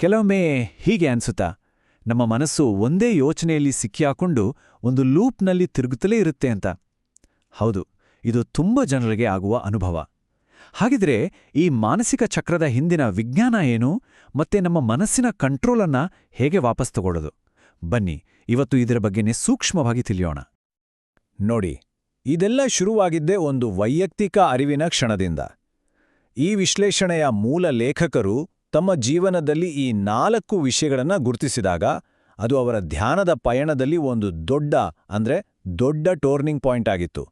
ಕೆಲವೊಮ್ಮೆ ಹೀಗೆ ಅನ್ಸುತ್ತಾ, ನಮ್ಮ ಮನಸ್ಸು ಒಂದೇ ಯೋಚನೆಯಲ್ಲಿ ಸಿಕ್ಕಿಹಾಕೊಂಡು ಒಂದು ಲೂಪ್ನಲ್ಲಿ ತಿರುಗುತ್ತಲೇ ಇರುತ್ತೆ ಅಂತ. ಹೌದು, ಇದು ತುಂಬ ಜನರಿಗೆ ಆಗುವ ಅನುಭವ. ಹಾಗಿದ್ರೆ ಈ ಮಾನಸಿಕ ಚಕ್ರದ ಹಿಂದಿನ ವಿಜ್ಞಾನ ಏನು, ಮತ್ತೆ ನಮ್ಮ ಮನಸ್ಸಿನ ಕಂಟ್ರೋಲನ್ನ ಹೇಗೆ ವಾಪಸ್ ತಗೊಳ್ಳೋದು? ಬನ್ನಿ, ಇವತ್ತು ಇದರ ಬಗ್ಗೆನೇ ಸೂಕ್ಷ್ಮವಾಗಿ ತಿಳಿಯೋಣ. ನೋಡಿ, ಇದೆಲ್ಲ ಶುರುವಾಗಿದ್ದೇ ಒಂದು ವೈಯಕ್ತಿಕ ಅರಿವಿನ ಕ್ಷಣದಿಂದ. ಈ ವಿಶ್ಲೇಷಣೆಯ ಮೂಲ ಲೇಖಕರು ತಮ್ಮ ಜೀವನದಲ್ಲಿ ಈ 4 ವಿಷಯಗಳನ್ನು ಗುರುತಿಸಿದಾಗ ಅದು ಅವರ ಧ್ಯಾನದ ಪಯಣದಲ್ಲಿ ಒಂದು ದೊಡ್ಡ ಟರ್ನಿಂಗ್ ಪಾಯಿಂಟ್ ಆಗಿತ್ತು.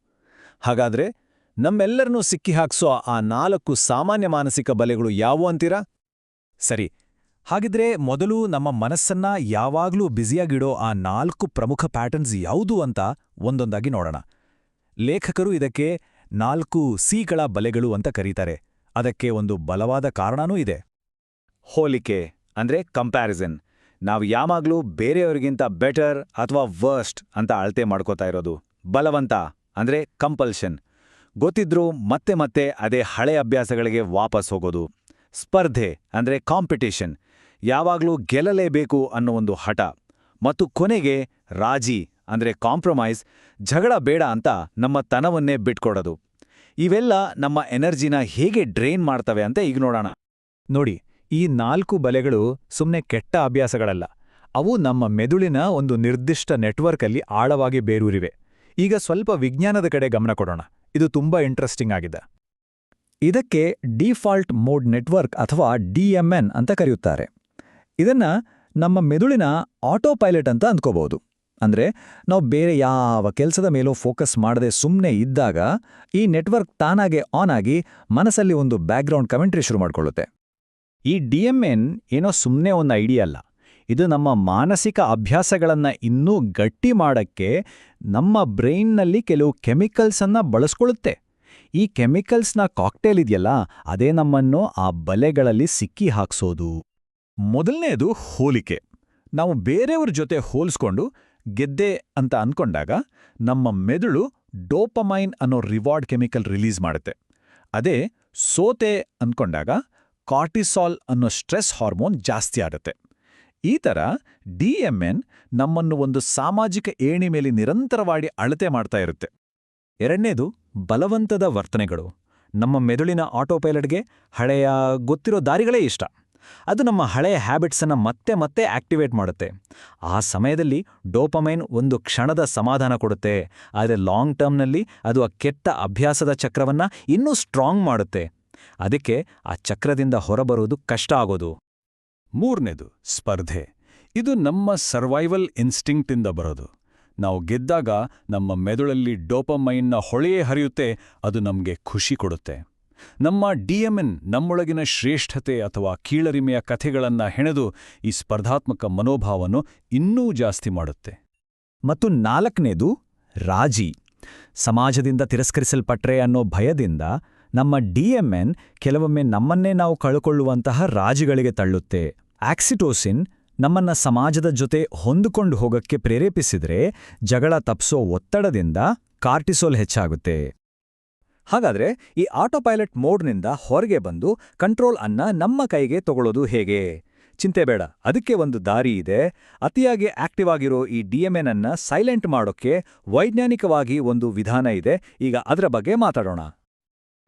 ಹಾಗಾದ್ರೆ ನಮ್ಮೆಲ್ಲರನ್ನೂ ಸಿಕ್ಕಿಹಾಕ್ಸೋ ಆ 4 ಸಾಮಾನ್ಯ ಮಾನಸಿಕ ಬಲೆಗಳು ಯಾವುವು ಅಂತೀರಾ? ಸರಿ, ಹಾಗಿದ್ರೆ ಮೊದಲು ನಮ್ಮ ಮನಸ್ಸನ್ನ ಯಾವಾಗ್ಲೂ ಬ್ಯುಸಿಯಾಗಿಡೋ ಆ 4 ಪ್ರಮುಖ ಪ್ಯಾಟರ್ನ್ಸ್ ಯಾವುದು ಅಂತ ಒಂದೊಂದಾಗಿ ನೋಡೋಣ. ಲೇಖಕರು ಇದಕ್ಕೆ 4 ಸಿಗಳ ಬಲೆಗಳು ಅಂತ ಕರೀತಾರೆ. ಅದಕ್ಕೆ ಒಂದು ಬಲವಾದ ಕಾರಣನೂ ಇದೆ. ಹೋಲಿಕೆ ಅಂದ್ರೆ ಕಂಪ್ಯಾರಿಸನ್. ನಾವು ಯಾವಾಗ್ಲೂ ಬೇರೆಯವರಿಗಿಂತ ಬೆಟರ್ ಅಥವಾ ವರ್ಸ್ಟ್ ಅಂತ ಅಳತೆ ಮಾಡ್ಕೋತಾ ಇರೋದು. ಬಲವಂತ ಅಂದ್ರೆ ಕಂಪಲ್ಷನ್. ಗೊತ್ತಿದ್ರೂ ಮತ್ತೆ ಮತ್ತೆ ಅದೇ ಹಳೆ ಅಭ್ಯಾಸಗಳಿಗೆ ವಾಪಸ್ ಹೋಗೋದು. ಸ್ಪರ್ಧೆ ಅಂದ್ರೆ ಕಾಂಪಿಟೇಷನ್. ಯಾವಾಗ್ಲೂ ಗೆಲ್ಲಲೇಬೇಕು ಅನ್ನೋ ಒಂದು ಹಠ. ಮತ್ತು ಕೊನೆಗೆ ರಾಜಿ ಅಂದ್ರೆ ಕಾಂಪ್ರಮೈಸ್, ಜಗಳ ಬೇಡ ಅಂತ ನಮ್ಮ ತನವನ್ನೇ ಬಿಟ್ಕೊಡೋದು. ಇವೆಲ್ಲ ನಮ್ಮ ಎನರ್ಜಿನ ಹೇಗೆ ಡ್ರೈನ್ ಮಾಡ್ತವೆ ಅಂತ ಈಗ ನೋಡೋಣ. ನೋಡಿ, ಈ 4 ಬಲೆಗಳು ಸುಮ್ಮನೆ ಕೆಟ್ಟ ಅಭ್ಯಾಸಗಳಲ್ಲ. ಅವು ನಮ್ಮ ಮೆದುಳಿನ ಒಂದು ನಿರ್ದಿಷ್ಟ ನೆಟ್ವರ್ಕಲ್ಲಿ ಆಳವಾಗಿ ಬೇರೂರಿವೆ. ಈಗ ಸ್ವಲ್ಪ ವಿಜ್ಞಾನದ ಕಡೆ ಗಮನ ಕೊಡೋಣ. ಇದು ತುಂಬಾ ಇಂಟ್ರೆಸ್ಟಿಂಗ್ ಆಗಿದೆ. ಇದಕ್ಕೆ ಡಿಫಾಲ್ಟ್ ಮೋಡ್ ನೆಟ್ವರ್ಕ್ ಅಥವಾ DMN ಅಂತ ಕರೆಯುತ್ತಾರೆ. ಇದನ್ನ ನಮ್ಮ ಮೆದುಳಿನ ಆಟೋ ಪೈಲಟ್ ಅಂತ ಅಂದ್ಕೋಬಹುದು. ಅಂದ್ರೆ ನಾವು ಬೇರೆ ಯಾವ ಕೆಲಸದ ಮೇಲೂ ಫೋಕಸ್ ಮಾಡದೆ ಸುಮ್ಮನೆ ಇದ್ದಾಗ ಈ ನೆಟ್ವರ್ಕ್ ತಾನಾಗೆ ಆನ್ ಆಗಿ ಮನಸ್ಸಲ್ಲಿ ಒಂದು ಬ್ಯಾಕ್ಗ್ರೌಂಡ್ ಕಮೆಂಟ್ರಿ ಶುರು ಮಾಡ್ಕೊಳ್ಳುತ್ತೆ. ಈ DMN ಏನೋ ಸುಮ್ಮನೆ ಒಂದು ಐಡಿಯಾ ಅಲ್ಲ. ಇದು ನಮ್ಮ ಮಾನಸಿಕ ಅಭ್ಯಾಸಗಳನ್ನ ಇನ್ನೂ ಗಟ್ಟಿ ಮಾಡಕ್ಕೆ ನಮ್ಮ ಬ್ರೈನ್ನಲ್ಲಿ ಕೆಲವು ಕೆಮಿಕಲ್ಸನ್ನ ಬಳಸ್ಕೊಳ್ಳುತ್ತೆ. ಈ ಕೆಮಿಕಲ್ಸ್ನ ಕಾಕ್ಟೇಲ್ ಇದೆಯಲ್ಲ, ಅದೇ ನಮ್ಮನ್ನು ಆ ಬಲೆಗಳಲ್ಲಿ ಸಿಕ್ಕಿ ಹಾಕ್ಸೋದು. ಮೊದಲನೇದು ಹೋಲಿಕೆ. ನಾವು ಬೇರೆಯವ್ರ ಜೊತೆ ಹೋಲಿಸ್ಕೊಂಡು ಗೆದ್ದೆ ಅಂತ ಅನ್ಕೊಂಡಾಗ ನಮ್ಮ ಮೆದುಳು ಡೋಪಮೈನ್ ಅನ್ನೋ ರಿವಾರ್ಡ್ ಕೆಮಿಕಲ್ ರಿಲೀಸ್ ಮಾಡುತ್ತೆ. ಅದೇ ಸೋತೆ ಅನ್ಕೊಂಡಾಗ ಕಾರ್ಟಿಸಾಲ್ ಅನ್ನೋ ಸ್ಟ್ರೆಸ್ ಹಾರ್ಮೋನ್ ಜಾಸ್ತಿ ಆಗುತ್ತೆ. ಈ ಥರ DMN ನಮ್ಮನ್ನು ಒಂದು ಸಾಮಾಜಿಕ ಏಣಿ ಮೇಲೆ ನಿರಂತರವಾಗಿ ಅಳತೆ ಮಾಡ್ತಾ ಇರುತ್ತೆ. ಎರಡನೇದು ಬಲವಂತದ ವರ್ತನೆಗಳು. ನಮ್ಮ ಮೆದುಳಿನ ಆಟೋಪೈಲಟ್ಗೆ ಹಳೆಯ ಗೊತ್ತಿರೋ ದಾರಿಗಳೇ ಇಷ್ಟ. ಅದು ನಮ್ಮ ಹಳೆಯ ಹ್ಯಾಬಿಟ್ಸನ್ನು ಮತ್ತೆ ಮತ್ತೆ ಆಕ್ಟಿವೇಟ್ ಮಾಡುತ್ತೆ. ಆ ಸಮಯದಲ್ಲಿ ಡೋಪಮೈನ್ ಒಂದು ಕ್ಷಣದ ಸಮಾಧಾನ ಕೊಡುತ್ತೆ, ಆದರೆ ಲಾಂಗ್ ಟರ್ಮ್ನಲ್ಲಿ ಅದು ಆ ಕೆಟ್ಟ ಅಭ್ಯಾಸದ ಚಕ್ರವನ್ನ ಇನ್ನೂ ಸ್ಟ್ರಾಂಗ್ ಮಾಡುತ್ತೆ. ಅದಕ್ಕೆ ಆ ಚಕ್ರದಿಂದ ಹೊರಬರುವುದು ಕಷ್ಟ ಆಗೋದು. ಮೂರನೇದು ಸ್ಪರ್ಧೆ. ಇದು ನಮ್ಮ ಸರ್ವೈವಲ್ ಇನ್ಸ್ಟಿಂಕ್ಟಿಂದ ಬರೋದು. ನಾವು ಗೆದ್ದಾಗ ನಮ್ಮ ಮೆದುಳಲ್ಲಿ ಡೋಪಮೈನ್ನ ಹೊಳೆಯೇ ಹರಿಯುತ್ತೆ. ಅದು ನಮಗೆ ಖುಷಿ ಕೊಡುತ್ತೆ. ನಮ್ಮ DMN ನಮ್ಮೊಳಗಿನ ಶ್ರೇಷ್ಠತೆ ಅಥವಾ ಕೀಳರಿಮೆಯ ಕಥೆಗಳನ್ನ ಹೆಣೆದು ಈ ಸ್ಪರ್ಧಾತ್ಮಕ ಮನೋಭಾವವನ್ನು ಇನ್ನೂ ಜಾಸ್ತಿ ಮಾಡುತ್ತೆ. ಮತ್ತು 4ನೇದು ರಾಜಿ. ಸಮಾಜದಿಂದ ತಿರಸ್ಕರಿಸಲ್ಪಟ್ರೆ ಅನ್ನೋ ಭಯದಿಂದ ನಮ್ಮ DMN ಕೆಲವೊಮ್ಮೆ ನಮ್ಮನ್ನೇ ನಾವು ಕಳ್ಕೊಳ್ಳುವಂತಹ ರಾಜಿಗಳಿಗೆ ತಳ್ಳುತ್ತೆ. ಆಕ್ಸಿಟೋಸಿನ್ ನಮ್ಮನ್ನ ಸಮಾಜದ ಜೊತೆ ಹೊಂದಿಕೊಂಡು ಹೋಗಕ್ಕೆ ಪ್ರೇರೇಪಿಸಿದ್ರೆ ಜಗಳ ತಪ್ಸೋ ಒತ್ತಡದಿಂದ ಕಾರ್ಟಿಸೋಲ್ ಹೆಚ್ಚಾಗುತ್ತೆ. ಹಾಗಾದ್ರೆ ಈ ಆಟೋಪೈಲಟ್ ಮೋಡ್ನಿಂದ ಹೊರಗೆ ಬಂದು ಕಂಟ್ರೋಲ್ ಅನ್ನ ನಮ್ಮ ಕೈಗೆ ತಗೊಳ್ಳೋದು ಹೇಗೆ? ಚಿಂತೆ ಬೇಡ, ಅದಕ್ಕೆ ಒಂದು ದಾರಿ ಇದೆ. ಅತಿಯಾಗಿ ಆಕ್ಟಿವ್ ಆಗಿರೋ ಈ DMN ಅನ್ನ ಸೈಲೆಂಟ್ ಮಾಡೋಕ್ಕೆ ವೈಜ್ಞಾನಿಕವಾಗಿ ಒಂದು ವಿಧಾನ ಇದೆ. ಈಗ ಅದರ ಬಗ್ಗೆ ಮಾತಾಡೋಣ.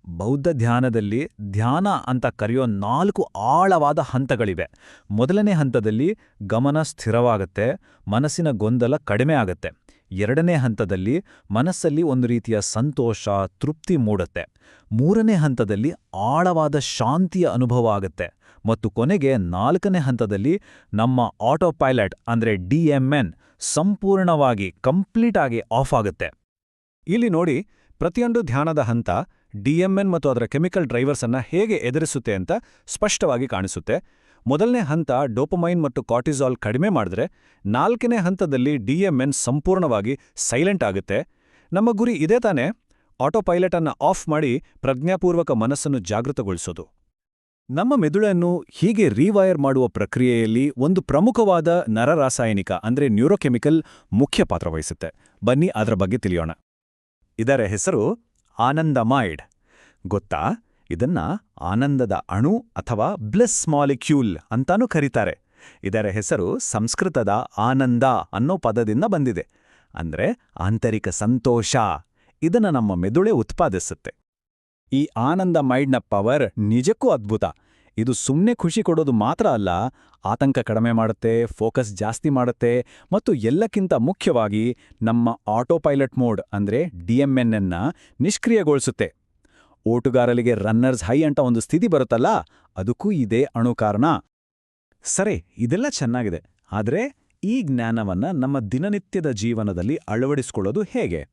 ಬೌದ್ಧ ಧ್ಯಾನದಲ್ಲಿ ಧ್ಯಾನ ಅಂತ ಕರೆಯೋ 4 ಆಳವಾದ ಹಂತಗಳಿವೆ. ಮೊದಲನೇ ಹಂತದಲ್ಲಿ ಗಮನ ಸ್ಥಿರವಾಗುತ್ತೆ, ಮನಸ್ಸಿನ ಗೊಂದಲ ಕಡಿಮೆ ಆಗುತ್ತೆ. ಎರಡನೇ ಹಂತದಲ್ಲಿ ಮನಸ್ಸಲ್ಲಿ ಒಂದು ರೀತಿಯ ಸಂತೋಷ, ತೃಪ್ತಿ ಮೂಡುತ್ತೆ. ಮೂರನೇ ಹಂತದಲ್ಲಿ ಆಳವಾದ ಶಾಂತಿಯ ಅನುಭವ ಆಗುತ್ತೆ. ಮತ್ತು ಕೊನೆಗೆ 4ನೇ ಹಂತದಲ್ಲಿ ನಮ್ಮ ಆಟೋಪೈಲಟ್ ಅಂದ್ರೆ DMN ಸಂಪೂರ್ಣವಾಗಿ ಕಂಪ್ಲೀಟ್ ಆಗಿ ಆಫ್ ಆಗುತ್ತೆ. ಇಲ್ಲಿ ನೋಡಿ, ಪ್ರತಿಯೊಂದು ಧ್ಯಾನದ ಹಂತ DMN ಮತ್ತು ಅದರ ಕೆಮಿಕಲ್ ಡ್ರೈವರ್ಸ್ ಅನ್ನ ಹೇಗೆ ಎದುರಿಸುತ್ತೆ ಅಂತ ಸ್ಪಷ್ಟವಾಗಿ ಕಾಣಿಸುತ್ತೆ. ಮೊದಲನೇ ಹಂತ ಡೋಪಮೈನ್ ಮತ್ತು ಕಾರ್ಟಿಸಾಲ್ ಕಡಿಮೆ ಮಾಡಿದ್ರೆ 4ನೇ ಹಂತದಲ್ಲಿ DMN ಸಂಪೂರ್ಣವಾಗಿ ಸೈಲೆಂಟ್ ಆಗುತ್ತೆ. ನಮ್ಮ ಗುರಿ ಇದೇ ತಾನೇ, ಆಟೋಪೈಲಟ್ ಅನ್ನ ಆಫ್ ಮಾಡಿ ಪ್ರಜ್ಞಾಪೂರ್ವಕ ಮನಸ್ಸನ್ನು ಜಾಗೃತಗೊಳಿಸೋದು. ನಮ್ಮ ಮೆದುಳನ್ನು ಹೀಗೆ ರೀವೈರ್ ಮಾಡುವ ಪ್ರಕ್ರಿಯೆಯಲ್ಲಿ ಒಂದು ಪ್ರಮುಖವಾದ ನರರಾಸಾಯನಿಕ ಅಂದ್ರೆ ನ್ಯೂರೋಕೆಮಿಕಲ್ ಮುಖ್ಯ ಪಾತ್ರ ವಹಿಸುತ್ತೆ. ಬನ್ನಿ ಅದರ ಬಗ್ಗೆ ತಿಳಿಯೋಣ. ಇದರ ಹೆಸರು ಆನಂದಮೈಡ್. ಗೊತ್ತಾ, ಇದನ್ನ ಆನಂದದ ಅಣು ಅಥವಾ ಬ್ಲಿಸ್ ಮಾಲಿಕ್ಯೂಲ್ ಅಂತಾನೂ ಕರೀತಾರೆ. ಇದರ ಹೆಸರು ಸಂಸ್ಕೃತದ ಆನಂದ ಅನ್ನೋ ಪದದಿಂದ ಬಂದಿದೆ. ಅಂದ್ರೆ ಆಂತರಿಕ ಸಂತೋಷ. ಇದನ್ನ ನಮ್ಮ ಮೆದುಳೇ ಉತ್ಪಾದಿಸುತ್ತೆ. ಈ ಆನಂದ ಮೈಂಡ್ನ ಪವರ್ ನಿಜಕ್ಕೂ ಅದ್ಭುತ. ಇದು ಸುಮ್ಮನೆ ಖುಷಿ ಕೊಡೋದು ಮಾತ್ರ ಅಲ್ಲ, ಆತಂಕ ಕಡಿಮೆ ಮಾಡುತ್ತೆ, ಫೋಕಸ್ ಜಾಸ್ತಿ ಮಾಡುತ್ತೆ, ಮತ್ತು ಎಲ್ಲಕ್ಕಿಂತ ಮುಖ್ಯವಾಗಿ ನಮ್ಮ ಆಟೋಪೈಲಟ್ ಮೋಡ್ ಅಂದ್ರೆ DMN ಅನ್ನ ನಿಷ್ಕ್ರಿಯಗೊಳಿಸುತ್ತೆ. ಓಟುಗಾರರಿಗೆ ರನ್ನರ್ಸ್ ಹೈ ಅಂತ ಒಂದು ಸ್ಥಿತಿ ಬರುತ್ತಲ್ಲ, ಅದಕ್ಕೂ ಇದೇ ಅಣು ಕಾರಣ. ಸರಿ, ಇದೆಲ್ಲ ಚೆನ್ನಾಗಿದೆ. ಆದರೆ ಈ ಜ್ಞಾನವನ್ನ ನಮ್ಮ ದಿನನಿತ್ಯದ ಜೀವನದಲ್ಲಿ ಅಳವಡಿಸಿಕೊಳ್ಳೋದು ಹೇಗೆ?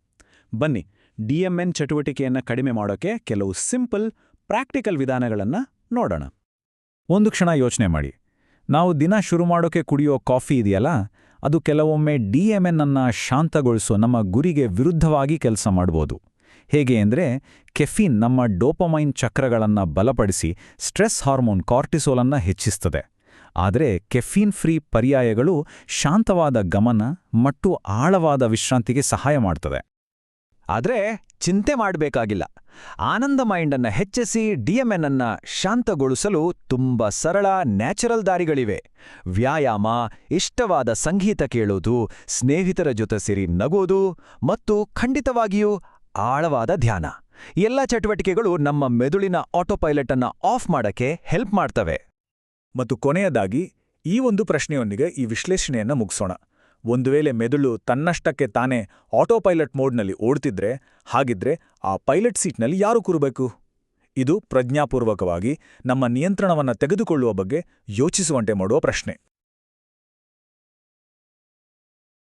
ಬನ್ನಿ, DMN ಚಟುವಟಿಕೆಯನ್ನು ಕಡಿಮೆ ಮಾಡೋಕೆ ಕೆಲವು ಸಿಂಪಲ್, ಪ್ರಾಕ್ಟಿಕಲ್ ವಿಧಾನಗಳನ್ನು ನೋಡೋಣ. ಒಂದು ಕ್ಷಣ ಯೋಚನೆ ಮಾಡಿ. ನಾವು ದಿನ ಶುರು ಮಾಡೋಕೆ ಕುಡಿಯೋ ಕಾಫಿ ಇದೆಯಲ್ಲ, ಅದು ಕೆಲವೊಮ್ಮೆ DMN ಅನ್ನ ಶಾಂತಗೊಳಿಸೋ ನಮ್ಮ ಗುರಿಗೆ ವಿರುದ್ಧವಾಗಿ ಕೆಲಸ ಮಾಡ್ಬೋದು. ಹೇಗೆ ಅಂದರೆ, ಕೆಫೀನ್ ನಮ್ಮ ಡೋಪಮೈನ್ ಚಕ್ರಗಳನ್ನು ಬಲಪಡಿಸಿ ಸ್ಟ್ರೆಸ್ ಹಾರ್ಮೋನ್ ಕಾರ್ಟಿಸೋಲನ್ನು ಹೆಚ್ಚಿಸ್ತದೆ. ಆದರೆ ಕೆಫೀನ್ ಫ್ರೀ ಪರ್ಯಾಯಗಳು ಶಾಂತವಾದ ಗಮನ ಮತ್ತು ಆಳವಾದ ವಿಶ್ರಾಂತಿಗೆ ಸಹಾಯ ಮಾಡ್ತದೆ. ಆದ್ರೆ ಚಿಂತೆ ಮಾಡಬೇಕಾಗಿಲ್ಲ. ಆನಂದ ಮೈಂಡನ್ನು ಹೆಚ್ಚಿಸಿ DMN ಅನ್ನ ಶಾಂತಗೊಳಿಸಲು ತುಂಬ ಸರಳ ನ್ಯಾಚುರಲ್ ದಾರಿಗಳಿವೆ. ವ್ಯಾಯಾಮ, ಇಷ್ಟವಾದ ಸಂಗೀತ ಕೇಳೋದು, ಸ್ನೇಹಿತರ ಜೊತೆ ಸೇರಿ ನಗೋದು ಮತ್ತು ಖಂಡಿತವಾಗಿಯೂ ಆಳವಾದ ಧ್ಯಾನ. ಎಲ್ಲ ಚಟುವಟಿಕೆಗಳು ನಮ್ಮ ಮೆದುಳಿನ ಆಟೋಪೈಲಟ್ ಅನ್ನ ಆಫ್ ಮಾಡಕ್ಕೆ ಹೆಲ್ಪ್ ಮಾಡ್ತವೆ. ಮತ್ತು ಕೊನೆಯದಾಗಿ ಈ ಒಂದು ಪ್ರಶ್ನೆಯೊಂದಿಗೆ ಈ ವಿಶ್ಲೇಷಣೆಯನ್ನು ಮುಗಿಸೋಣ. ಒಂದು ವೇಳೆ ಮೆದುಳು ತನ್ನಷ್ಟಕ್ಕೆ ತಾನೇ ಆಟೋಪೈಲಟ್ ಮೋಡ್ನಲ್ಲಿ ಓಡ್ತಿದ್ರೆ, ಹಾಗಿದ್ರೆ ಆ ಪೈಲಟ್ ಸೀಟ್ನಲ್ಲಿ ಯಾರು ಕೂರಬೇಕು? ಇದು ಪ್ರಜ್ಞಾಪೂರ್ವಕವಾಗಿ ನಮ್ಮ ನಿಯಂತ್ರಣವನ್ನು ತೆಗೆದುಕೊಳ್ಳುವ ಬಗ್ಗೆ ಯೋಚಿಸುವಂತೆ ಮಾಡುವ ಪ್ರಶ್ನೆ.